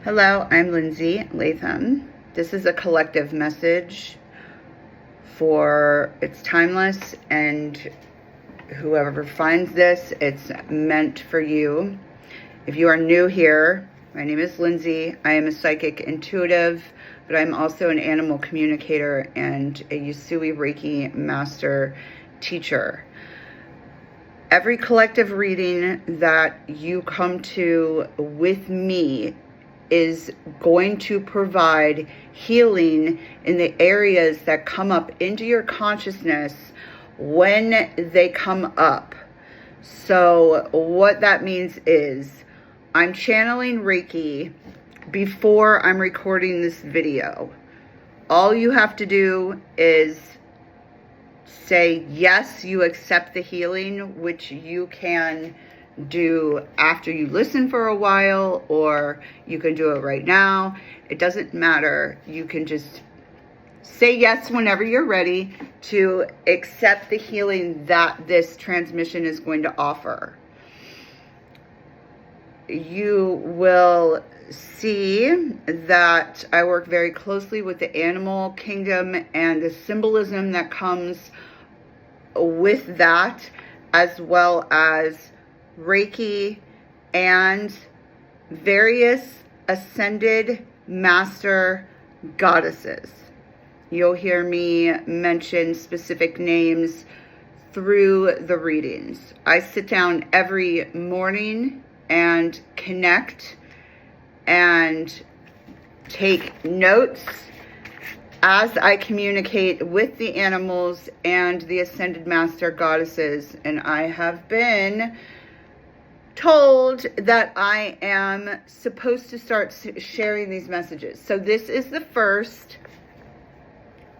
Hello, I'm Lindsey Latham. This is a collective message it's timeless, and whoever finds this, it's meant for you. If you are new here, my name is Lindsey. I am a psychic intuitive, but I'm also an animal communicator and a Usui Reiki master teacher. Every collective reading that you come to with me is going to provide healing in the areas that come up into your consciousness when they come up. So what that means is I'm channeling Reiki before I'm recording this video. All you have to do is say yes, you accept the healing, which you can do after you listen for a while, or you can do it right now. It doesn't matter. You can just say yes whenever you're ready to accept the healing that this transmission is going to offer. You will see that I work very closely with the animal kingdom and the symbolism that comes with that, as well as Reiki and various ascended master goddesses. You'll hear me mention specific names through the readings. I sit down every morning and connect and take notes as I communicate with the animals and the ascended master goddesses. And I have been told that I am supposed to start sharing these messages. So this is the first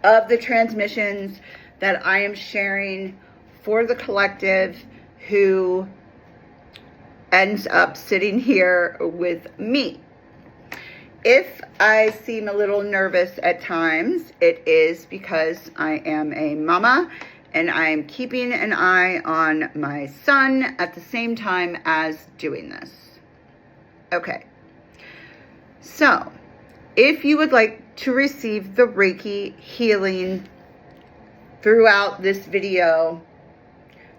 of the transmissions that I am sharing for the collective who ends up sitting here with me. If I seem a little nervous at times, it is because I am a mama and I'm keeping an eye on my son at the same time as doing this. Okay. So, if you would like to receive the Reiki healing throughout this video,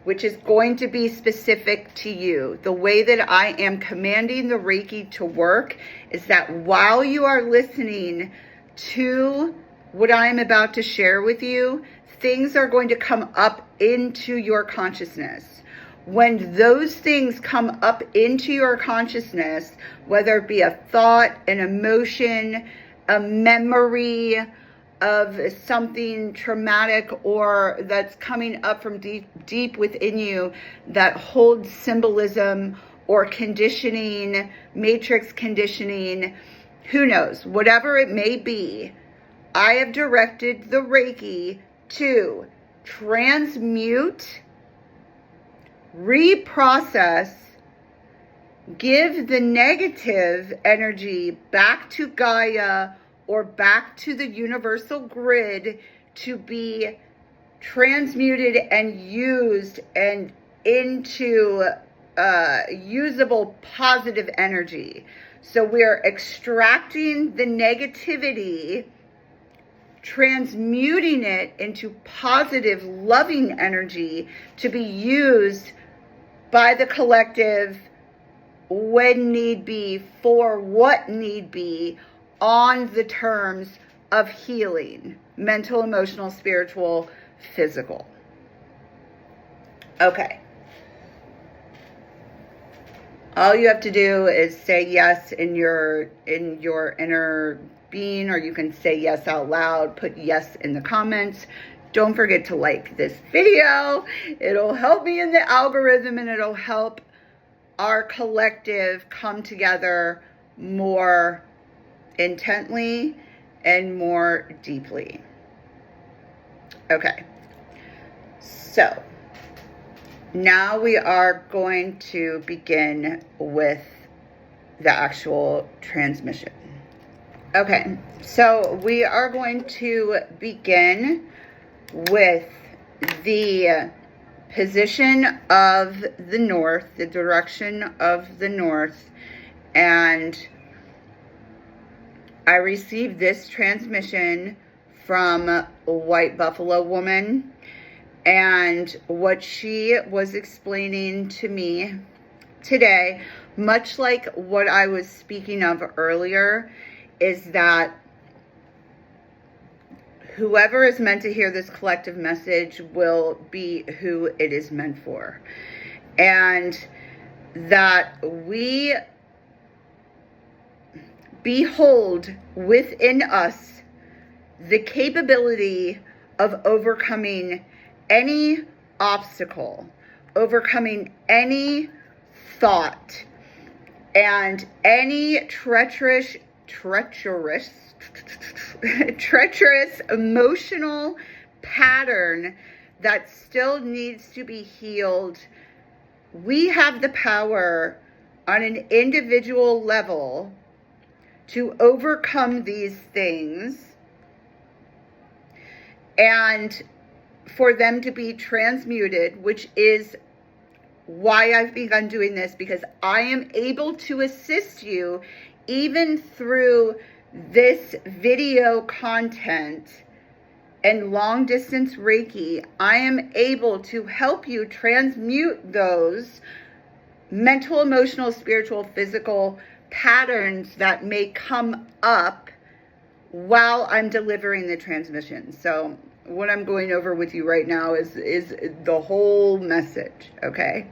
which is going to be specific to you, the way that I am commanding the Reiki to work is that while you are listening to what I am about to share with you, things are going to come up into your consciousness. When those things come up into your consciousness, whether it be a thought, an emotion, a memory of something traumatic or that's coming up from deep within you that holds symbolism or conditioning, matrix conditioning, who knows, whatever it may be, I have directed the Reiki to transmute, reprocess, give the negative energy back to Gaia or back to the universal grid to be transmuted and used and into usable positive energy. So we're extracting the negativity, transmuting it into positive, loving energy to be used by the collective when need be, for what need be, on the terms of healing, mental, emotional, spiritual, physical. Okay. All you have to do is say yes in your inner being, or you can say yes out loud, put yes in the comments. Don't forget to like this video. It'll help me in the algorithm and it'll help our collective come together more intently and more deeply. Okay, so now we are going to begin with the actual transmission. Okay, so we are going to begin with the position of the north, the direction of the north, and I received this transmission from a White Buffalo woman, and what she was explaining to me today, much like what I was speaking of earlier, is that whoever is meant to hear this collective message will be who it is meant for. And that we behold within us the capability of overcoming any obstacle, overcoming any thought, and any treacherous emotional pattern that still needs to be healed. We have the power on an individual level to overcome these things and for them to be transmuted, which is why I've begun doing this, because I am able to assist you even through this video content and long distance Reiki. I am able to help you transmute those mental, emotional, spiritual, physical patterns that may come up while I'm delivering the transmission. So what I'm going over with you right now is the whole message, okay?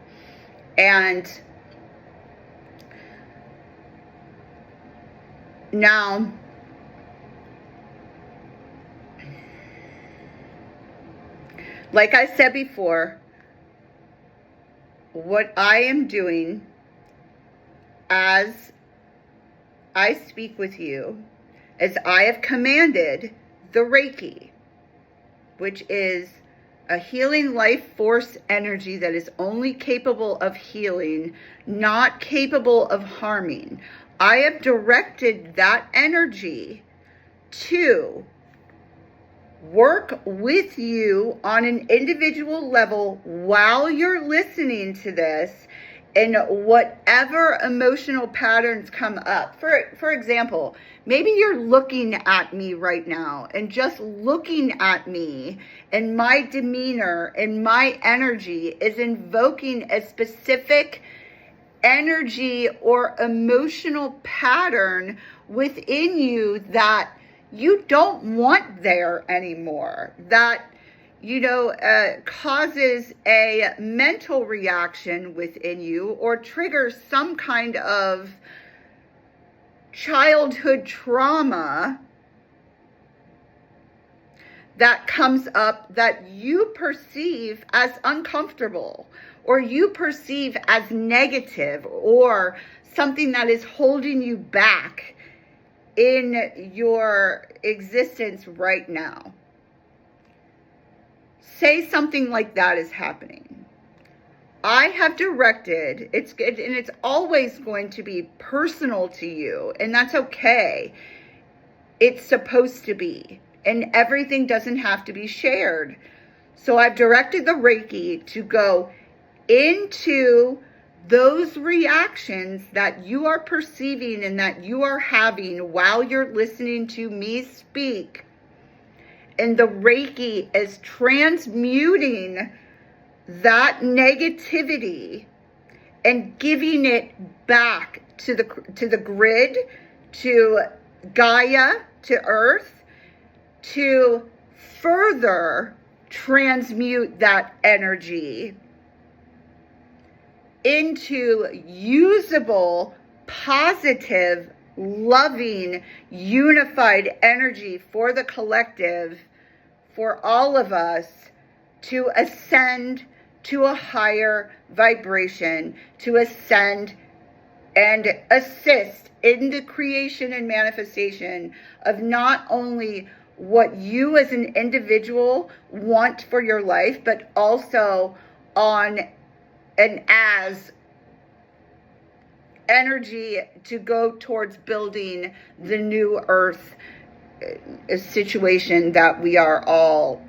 And now, like I said before, what I am doing as I speak with you is I have commanded the Reiki, which is a healing life force energy that is only capable of healing, not capable of harming. I have directed that energy to work with you on an individual level while you're listening to this, and whatever emotional patterns come up. For example, maybe you're looking at me right now, and just looking at me and my demeanor and my energy is invoking a specific energy or emotional pattern within you that you don't want there anymore, that causes a mental reaction within you or triggers some kind of childhood trauma that comes up that you perceive as uncomfortable, or you perceive as negative, or something that is holding you back in your existence right now. Say something like that is happening. I have directed, it's always going to be personal to you, and that's okay. It's supposed to be, and everything doesn't have to be shared. So I've directed the Reiki to go into those reactions that you are perceiving and that you are having while you're listening to me speak. And the Reiki is transmuting that negativity and giving it back to the grid, to Gaia, to Earth, to further transmute that energy into usable, positive, loving, unified energy for the collective, for all of us to ascend to a higher vibration, to ascend and assist in the creation and manifestation of not only what you as an individual want for your life, but also on an as energy to go towards building the new earth situation that we are all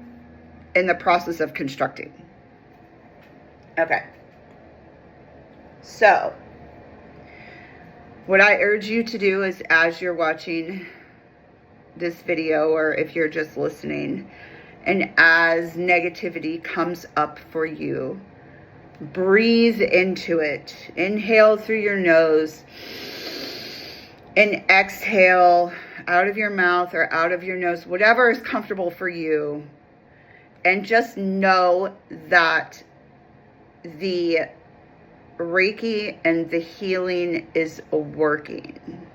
in the process of constructing. Okay. So, what I urge you to do is, as you're watching this video or if you're just listening, and as negativity comes up for you, breathe into it. Inhale through your nose and exhale out of your mouth or out of your nose, whatever is comfortable for you. And just know that the Reiki and the healing is working.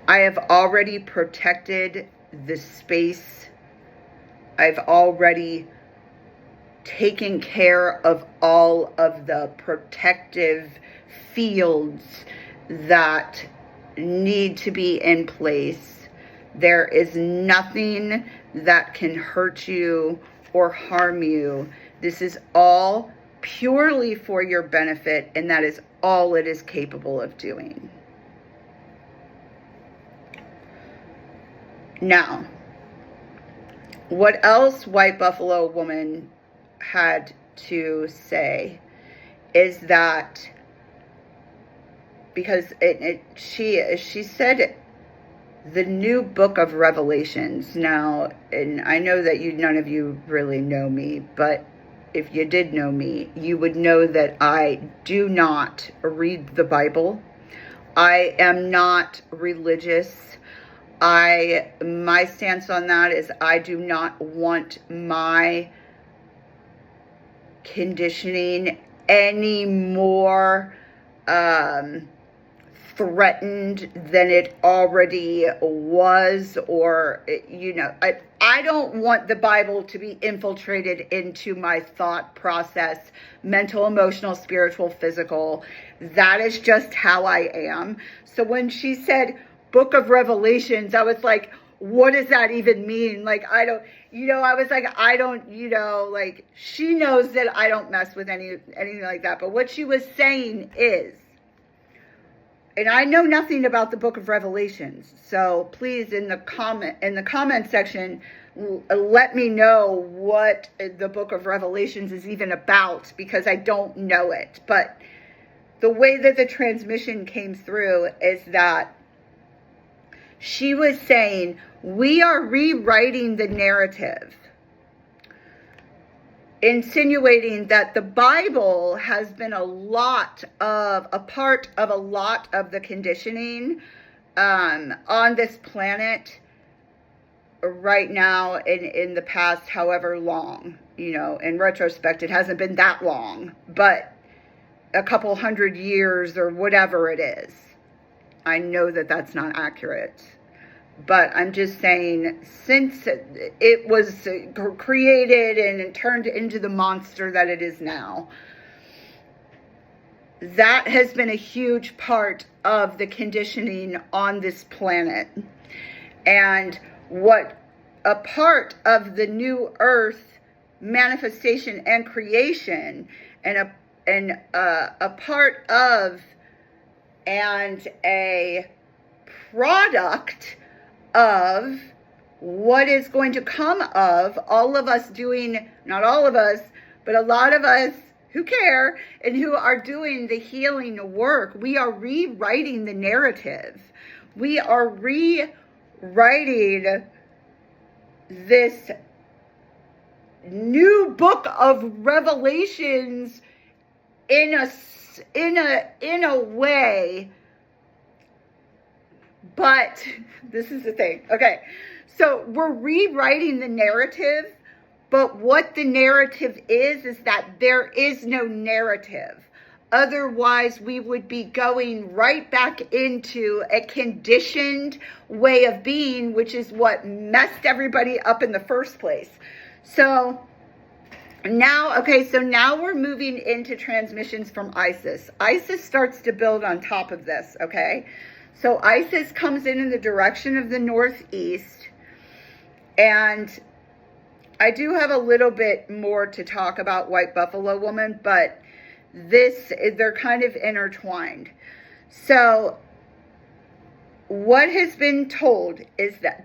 I have already protected the space. I've already taken care of all of the protective fields that need to be in place. There is nothing that can hurt you or harm you. This is all purely for your benefit, and that is all it is capable of doing. Now, what else White Buffalo Woman had to say is that, because she said the new book of Revelations. Now, and I know that none of you really know me, but if you did know me, you would know that I do not read the Bible. I am not religious. My stance on that is I do not want my conditioning any more threatened than it already was, or I don't want the Bible to be infiltrated into my thought process, mental, emotional, spiritual, physical. That is just how I am. So when she said Book of Revelations, I was like, what does that even mean? Like, I don't, I was like, I don't, like, she knows that I don't mess with anything like that. But what she was saying is, and I know nothing about the Book of Revelations, so please in the comment section, let me know what the Book of Revelations is even about, because I don't know it. But the way that the transmission came through is that she was saying, we are rewriting the narrative, insinuating that the Bible has been a part of a lot of the conditioning on this planet right now, in the past however long. In retrospect, it hasn't been that long, but a couple hundred years or whatever it is. I know that that's not accurate. But I'm just saying, since it was created and turned into the monster that it is now, that has been a huge part of the conditioning on this planet. And what a part of the new earth manifestation and creation, and a part of and a product of what is going to come of all of us doing, not all of us, but a lot of us who care and who are doing the healing work. We are rewriting the narrative. We are rewriting this new book of Revelations in a way. But this is the thing. Okay, so we're rewriting the narrative, but what the narrative is that there is no narrative. Otherwise, we would be going right back into a conditioned way of being, which is what messed everybody up in the first place. So now we're moving into transmissions from Isis. Isis starts to build on top of this, okay? So Isis comes in the direction of the northeast, and I do have a little bit more to talk about White Buffalo Woman, but they're kind of intertwined. So what has been told is that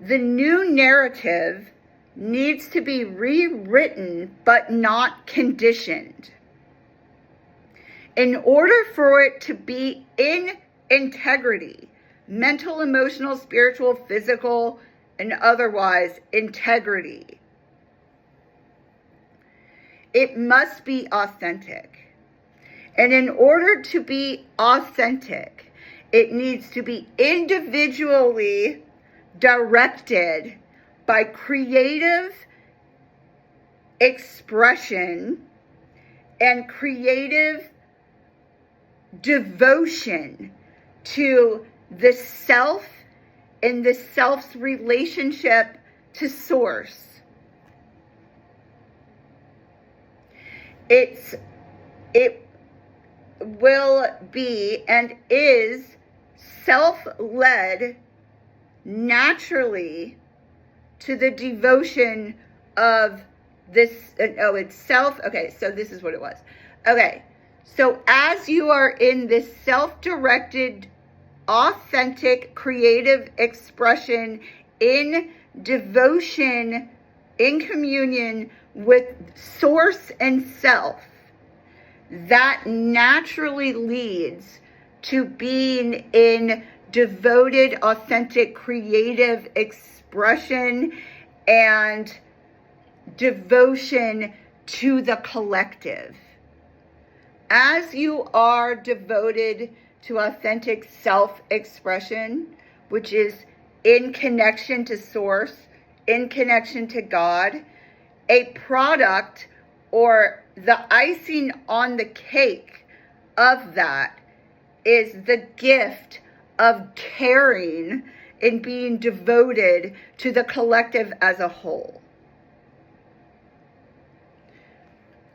the new narrative needs to be rewritten, but not conditioned. In order for it to be in integrity, mental, emotional, spiritual, physical, and otherwise integrity. It must be authentic. And in order to be authentic, it needs to be individually directed by creative expression and creative devotion to the self and the self's relationship to source. It will be and is self-led naturally to the devotion of this. It's self. Okay, so this is what it was. Okay, so as you are in this self-directed, authentic, creative expression in devotion, in communion with source and self, that naturally leads to being in devoted, authentic, creative expression and devotion to the collective. As you are devoted to authentic self-expression, which is in connection to source, in connection to God, a product or the icing on the cake of that is the gift of caring and being devoted to the collective as a whole.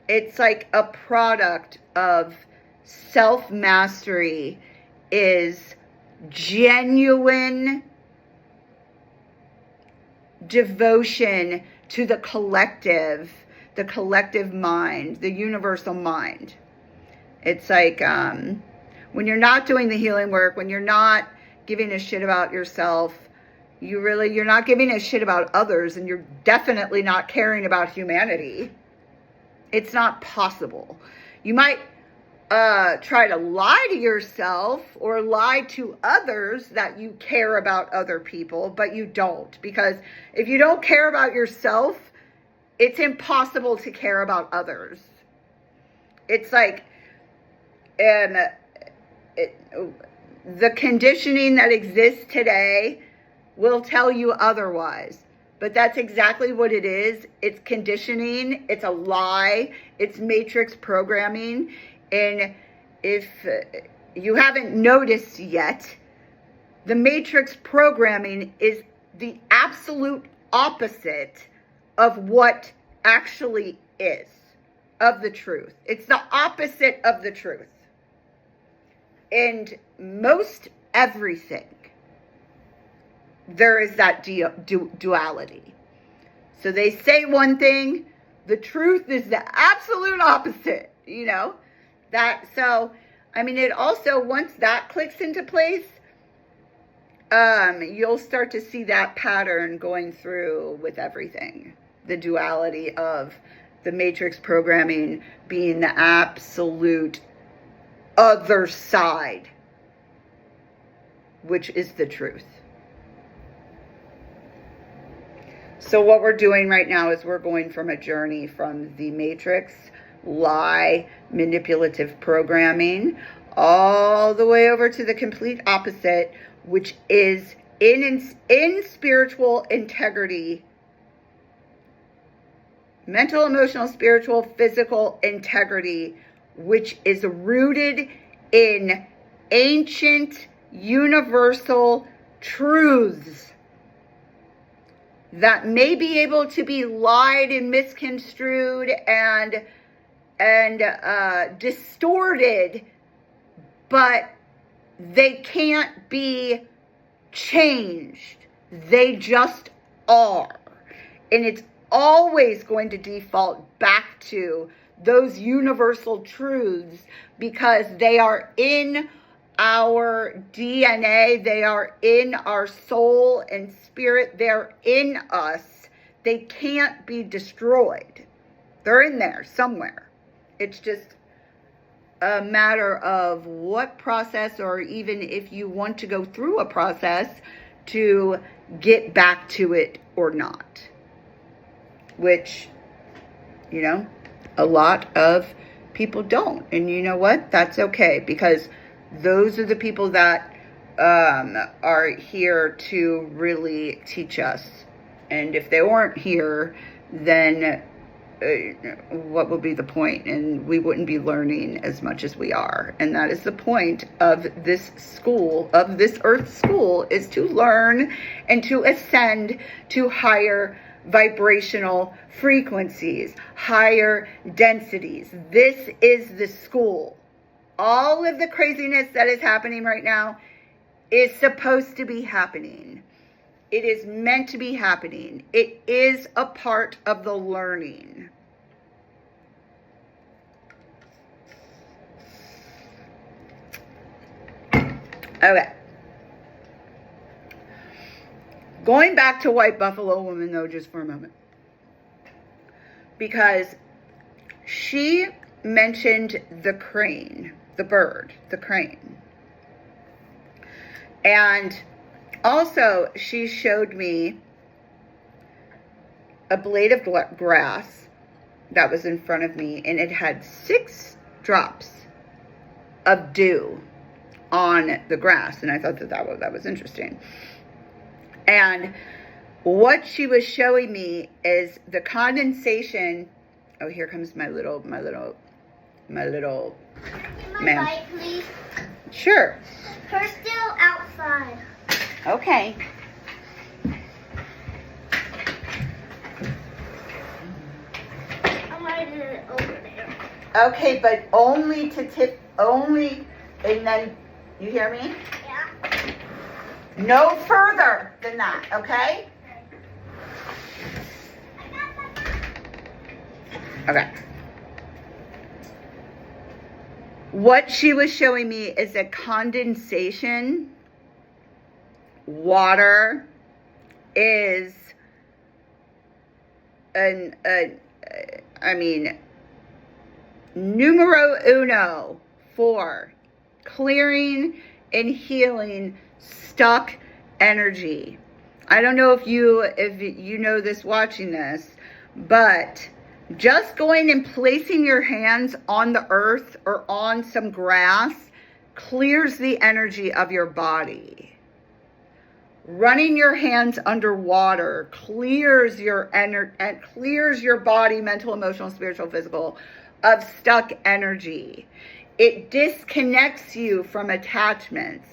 It's like a product of self-mastery is genuine devotion to the collective mind, the universal mind. It's like when you're not doing the healing work, when you're not giving a shit about yourself, you're not giving a shit about others, and you're definitely not caring about humanity. It's not possible. You might try to lie to yourself or lie to others that you care about other people, but you don't. Because if you don't care about yourself, it's impossible to care about others. It's like the conditioning that exists today will tell you otherwise. But that's exactly what it is. It's conditioning. It's a lie. It's matrix programming. And if you haven't noticed yet, the matrix programming is the absolute opposite of what actually is, of the truth. It's the opposite of the truth. And most everything, there is that duality. So they say one thing, the truth is the absolute opposite, you know? It also, once that clicks into place, you'll start to see that pattern going through with everything. The duality of the matrix programming being the absolute other side, which is the truth. So what we're doing right now is we're going from a journey from the matrix, lie, manipulative programming, all the way over to the complete opposite, which is in spiritual integrity, mental, emotional, spiritual, physical integrity, which is rooted in ancient, universal truths that may be able to be lied and misconstrued and distorted, but they can't be changed. They just are. And it's always going to default back to those universal truths because they are in our DNA, they are in our soul and spirit, they're in us. They can't be destroyed. They're in there somewhere. It's just a matter of what process, or even if you want to go through a process to get back to it or not. Which, you know, a lot of people don't. And you know what? That's okay, because those are the people that are here to really teach us. And if they weren't here, then what would be the point? And we wouldn't be learning as much as we are. And that is the point of this school, of this earth school, is to learn and to ascend to higher vibrational frequencies, higher densities. This is the school. All of the craziness that is happening right now is supposed to be happening. It is meant to be happening. It is a part of the learning. Okay. Going back to White Buffalo Woman, though, just for a moment. Because she mentioned the crane, the bird, the crane. And also, she showed me a blade of grass that was in front of me, and it had 6 drops of dew on the grass, and I thought that was interesting. And what she was showing me is the condensation. Oh, here comes my little Can I get my man. bike, please? Sure. We're still outside. Okay. I'm riding it over there. Okay, but only to tip, only, and then, you hear me? Yeah. No further than that, okay? Okay. What she was showing me is that condensation, water, is numero uno for clearing and healing stuck energy. I don't know if you know this watching this, but just going and placing your hands on the earth or on some grass clears the energy of your body. Running your hands underwater clears your clears your body, mental, emotional, spiritual, physical, of stuck energy. It disconnects you from attachments.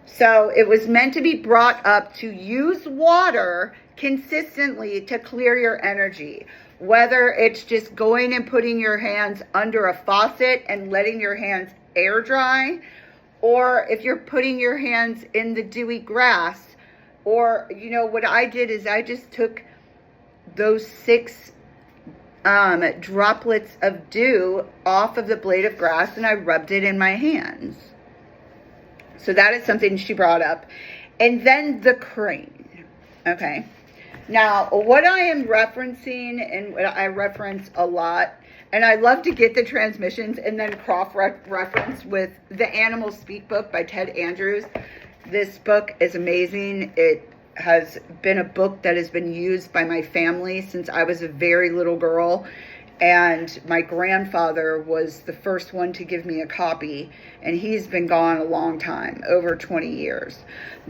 So it was meant to be brought up to use water consistently to clear your energy. Whether it's just going and putting your hands under a faucet and letting your hands air dry, or if you're putting your hands in the dewy grass, or, you know, what I did is I just took those 6 droplets of dew off of the blade of grass and I rubbed it in my hands. So that is something she brought up. And then the crane. Okay. Now, what I am referencing, and what I reference a lot, and I love to get the transmissions and then cross-reference with The Animal Speak book by Ted Andrews. This book is amazing. It has been a book that has been used by my family since I was a very little girl. And my grandfather was the first one to give me a copy. And he's been gone a long time, over 20 years.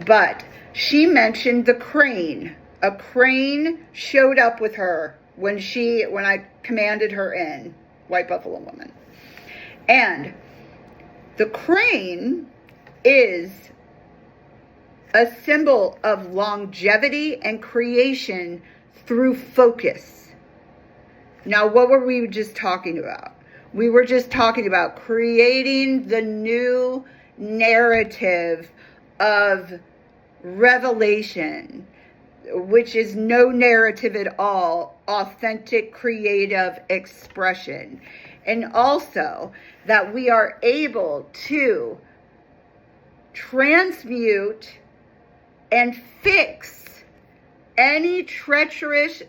But she mentioned the crane. A crane showed up with her when I commanded her in, White Buffalo Woman. And the crane is a symbol of longevity and creation through focus. Now, what were we just talking about? We were just talking about creating the new narrative of revelation, which is no narrative at all, authentic creative expression. And also that we are able to transmute and fix any treacherous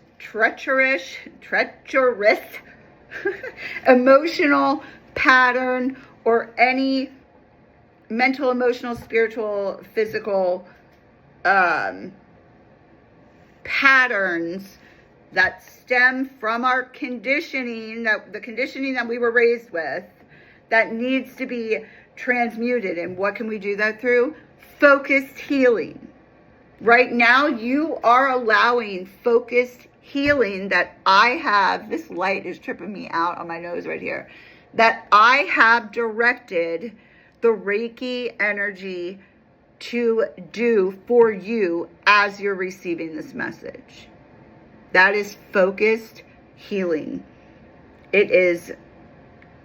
emotional pattern or any mental, emotional, spiritual, physical patterns that stem from our conditioning, the conditioning that we were raised with, that needs to be transmuted. And what can we do that through? Focused healing. Right now, you are allowing focused healing that I have. This light is tripping me out on my nose right here. That I have directed the Reiki energy to do for you as you're receiving this message. That is focused healing. It is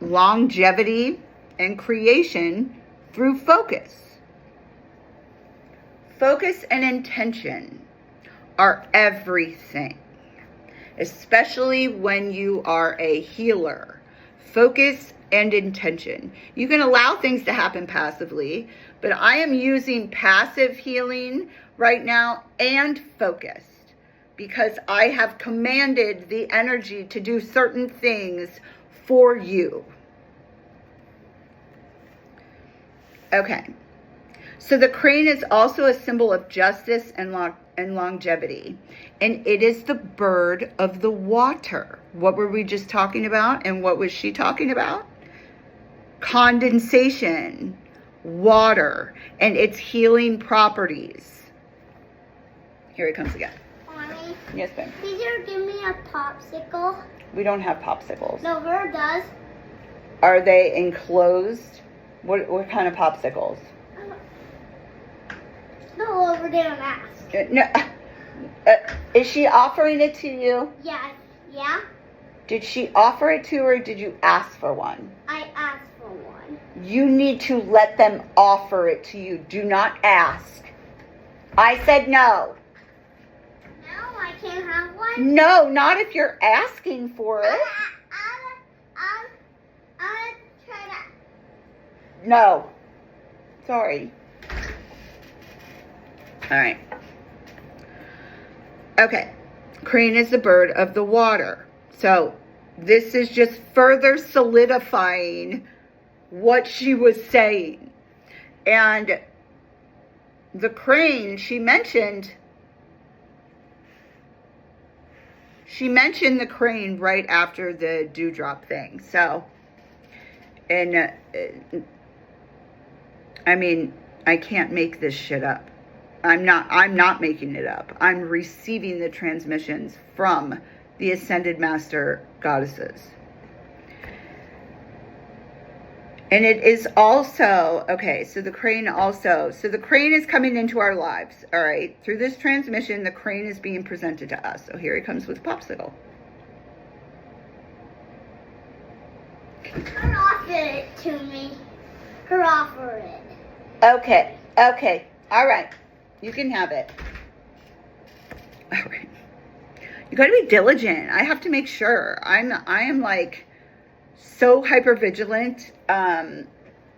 longevity and creation through focus. Focus and intention are everything, especially when you are a healer. Focus and intention. You can allow things to happen passively, but I am using passive healing right now and focused because I have commanded the energy to do certain things for you. Okay. So the crane is also a symbol of justice and longevity. And it is the bird of the water. What were we just talking about? And what was she talking about? Condensation, water, and its healing properties. Here it comes again. Mommy? Yes, babe. Could you give me a popsicle? We don't have popsicles. No, Vera does. Are they enclosed? What kind of popsicles? Go over there and ask. No. Is she offering it to you? Yeah. Yeah? Did she offer it to her or did you ask for one? I asked for one. You need to let them offer it to you. Do not ask. I said no. No, I can't have one. No, not if you're asking for it. I'll try that. No. Sorry. All right. Okay. Crane is the bird of the water. So this is just further solidifying what she was saying. And the crane, she mentioned the crane right after the dewdrop thing. So, and I mean, I can't make this shit up. I'm not making it up. I'm receiving the transmissions from the Ascended Master Goddesses. And it is also, okay, so the crane is coming into our lives, all right? Through this transmission, the crane is being presented to us. So here he comes with popsicle. Her offer it to me. Her offer it. Okay, all right. You can have it. All right. You got to be diligent. I have to make sure. I am like so hyper vigilant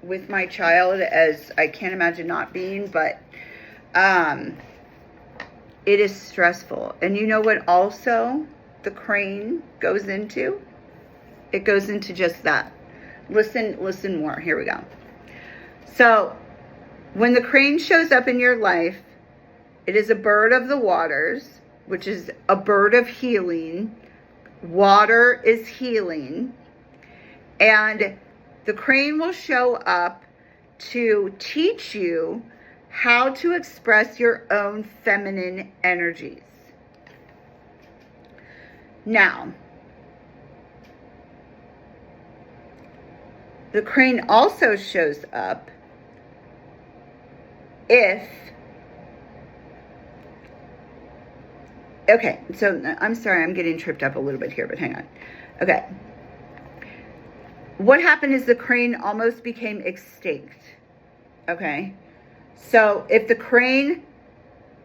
with my child as I can't imagine not being, but it is stressful. And you know what also the crane goes into? It goes into just that. Listen more. Here we go. So when the crane shows up in your life, it is a bird of the waters, which is a bird of healing. Water is healing. And the crane will show up to teach you how to express your own feminine energies. Now, the crane also shows up if... Okay, so I'm sorry, I'm getting tripped up a little bit here, but hang on. Okay. What happened is the crane almost became extinct. Okay. So if the crane,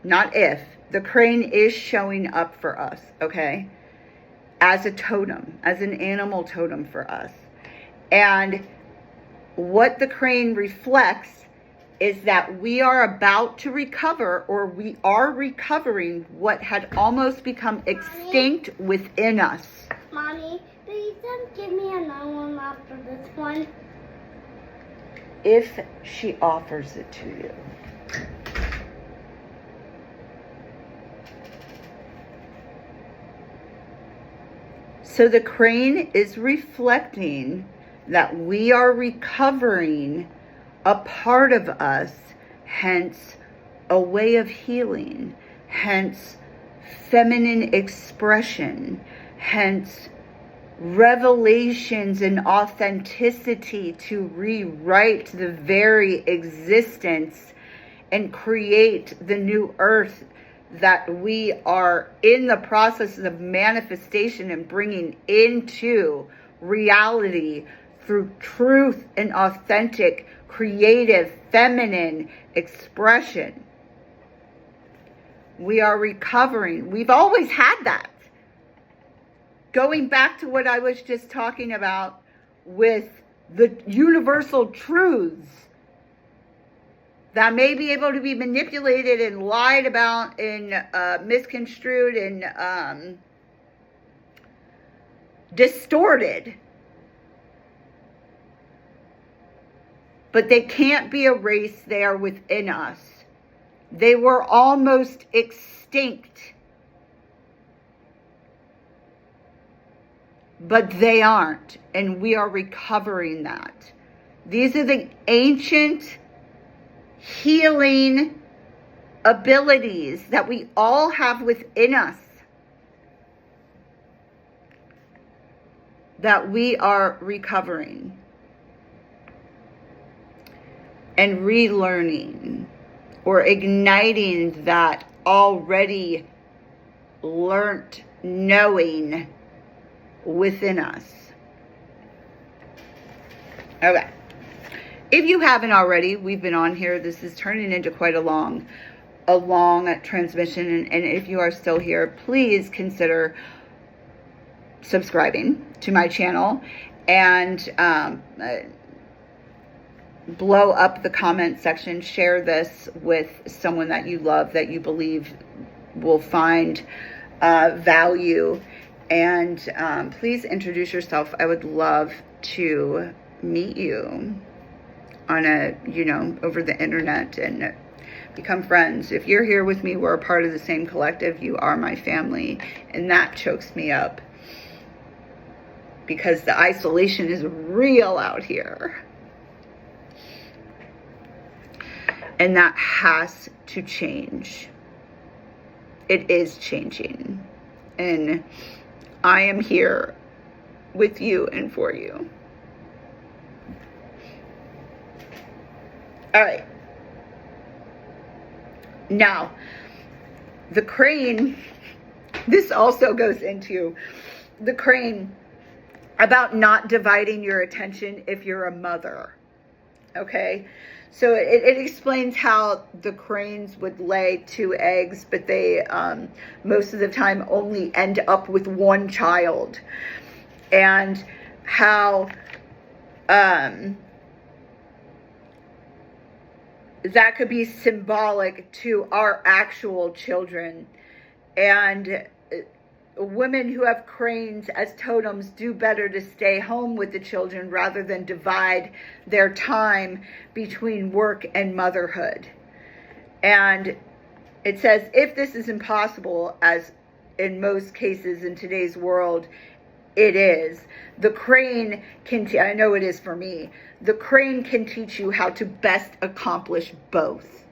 not if, the crane is showing up for us, okay, as a totem, as an animal totem for us. And what the crane reflects is that we are about to recover, or we are recovering what had almost become extinct within us. Mommy, please give me another one after this one. if she offers it to you. So the crane is reflecting that we are recovering a part of us, hence a way of healing, hence feminine expression, hence revelations and authenticity to rewrite the very existence and create the new earth that we are in the process of manifestation and bringing into reality through truth and authentic, creative, feminine expression. We are recovering. We've always had that. Going back to what I was just talking about with the universal truths that may be able to be manipulated and lied about and misconstrued and distorted. But they can't be erased. They are within us. They were almost extinct. But they aren't. And we are recovering that. These are the ancient healing abilities that we all have within us, that we are recovering and relearning or igniting that already learnt knowing within us. Okay. If you haven't already, we've been on here. This is turning into quite a long transmission. And if you are still here, please consider subscribing to my channel and blow up the comment section. Share this with someone that you love, that you believe will find value. And please introduce yourself. I would love to meet you on over the internet and become friends. If you're here with me, we're a part of the same collective. You are my family, and that chokes me up because the isolation is real out here. And that has to change. It is changing. And I am here with you and for you. All right. Now, the crane, this also goes into the crane about not dividing your attention if you're a mother. Okay? So it explains how the cranes would lay 2 eggs, but they most of the time only end up with 1 child. And how that could be symbolic to our actual children. And women who have cranes as totems do better to stay home with the children rather than divide their time between work and motherhood. And it says, if this is impossible, as in most cases in today's world, it is. The crane can, I know it is for me, the crane can teach you how to best accomplish both.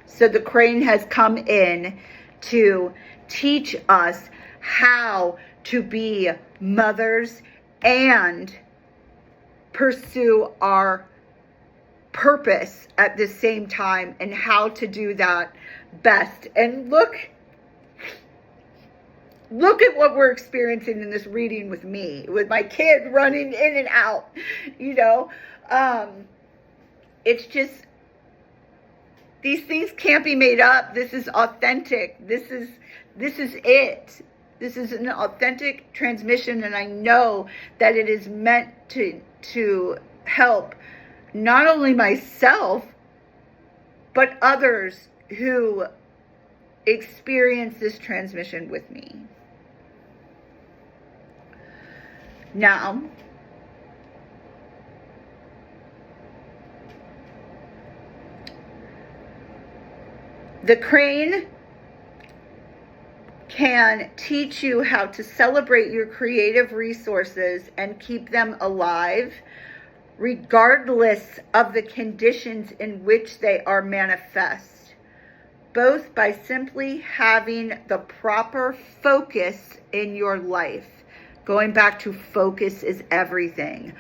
So the crane has come in to teach us how to be mothers and pursue our purpose at the same time, and how to do that best. And look at what we're experiencing in this reading with me, with my kid running in and out, it's just, these things can't be made up. This is authentic. This is it. This is an authentic transmission, and I know that it is meant to help not only myself, but others who experience this transmission with me. Now, The crane can teach you how to celebrate your creative resources and keep them alive, regardless of the conditions in which they are manifest, both by simply having the proper focus in your life. Going back to focus is everything.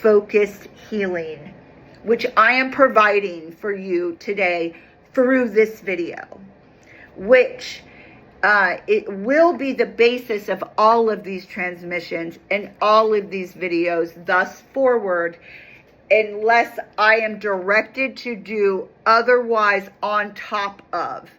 Focused healing, which I am providing for you today through this video, which it will be the basis of all of these transmissions and all of these videos thus forward, unless I am directed to do otherwise on top of.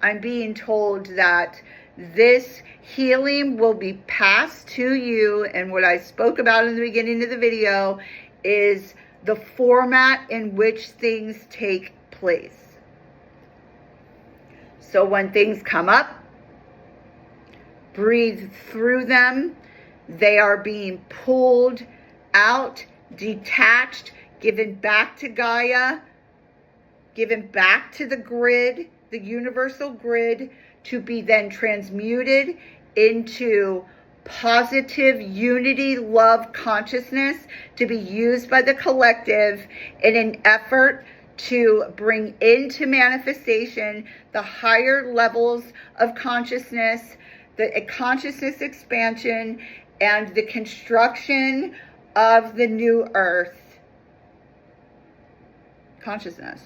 I'm being told that this healing will be passed to you, and what I spoke about in the beginning of the video is the format in which things take place. So when things come up, breathe through them. They are being pulled out, detached, given back to Gaia, given back to the grid, the universal grid, to be then transmuted into positive unity, love, consciousness, to be used by the collective in an effort to bring into manifestation the higher levels of consciousness, the consciousness expansion, and the construction of the new earth. Consciousness.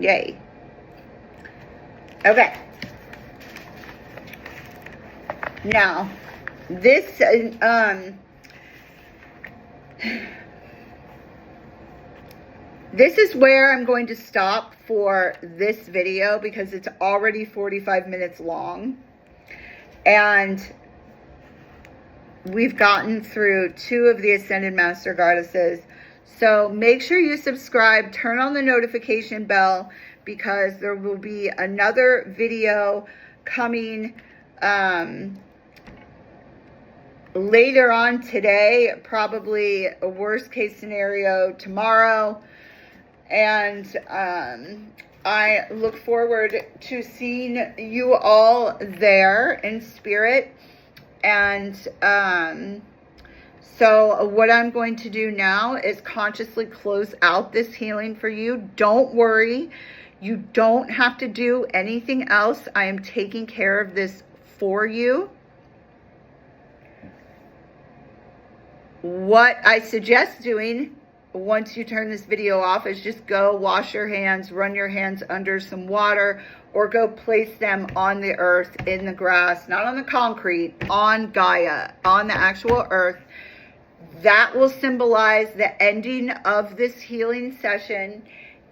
Yay. Okay. Now, this is where I'm going to stop for this video, because it's already 45 minutes long. And we've gotten through 2 of the Ascended Master Goddesses. So make sure you subscribe, turn on the notification bell, because there will be another video coming later on today, probably a worst case scenario tomorrow. And I look forward to seeing you all there in spirit. And so what I'm going to do now is consciously close out this healing for you. Don't worry. You don't have to do anything else. I am taking care of this for you. What I suggest doing once you turn this video off is just go wash your hands, run your hands under some water, or go place them on the earth, in the grass, not on the concrete, on Gaia, on the actual earth. That will symbolize the ending of this healing session.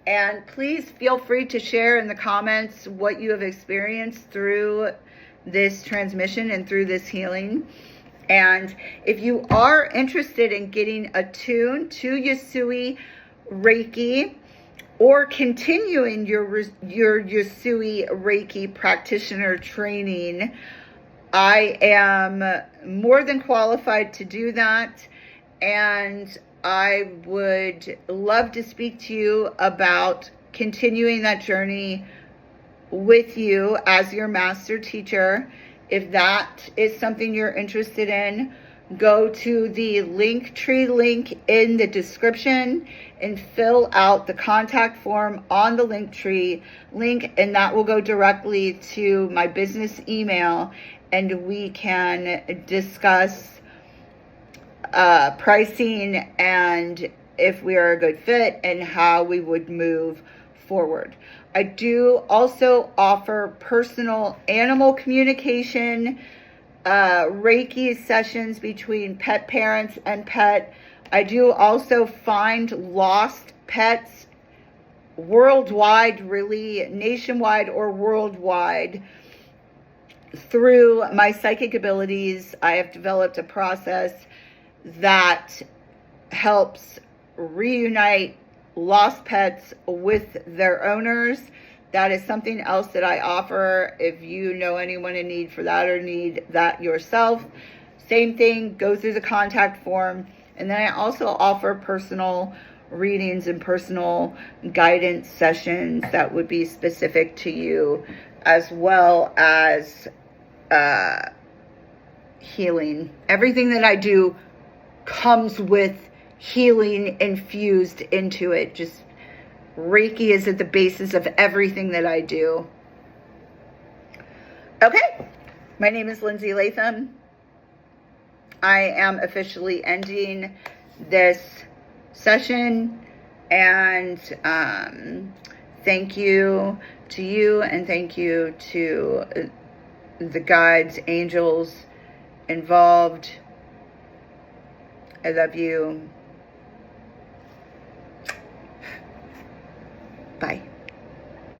And please feel free to share in the comments what you have experienced through this transmission and through this healing. And if you are interested in getting attuned to Usui Reiki, or continuing your Usui Reiki practitioner training, I am more than qualified to do that. And I would love to speak to you about continuing that journey with you as your master teacher. If that is something you're interested in, go to the Linktree link in the description and fill out the contact form on the Linktree link, and that will go directly to my business email, and we can discuss pricing and if we are a good fit and how we would move forward. I do also offer personal animal communication, Reiki sessions between pet parents and pet. I do also find lost pets worldwide, really nationwide or worldwide. Through my psychic abilities, I have developed a process that helps reunite lost pets with their owners. That is something else that I offer if you know anyone in need for that or need that yourself. Same thing, go through the contact form. And then I also offer personal readings and personal guidance sessions that would be specific to you, as well as healing. Everything that I do comes with healing infused into it. Just Reiki is at the basis of everything that I do. Okay, my name is Lindsey Latham. I am officially ending this session, and thank you to you, and thank you to the guides, angels involved. I love you. Bye.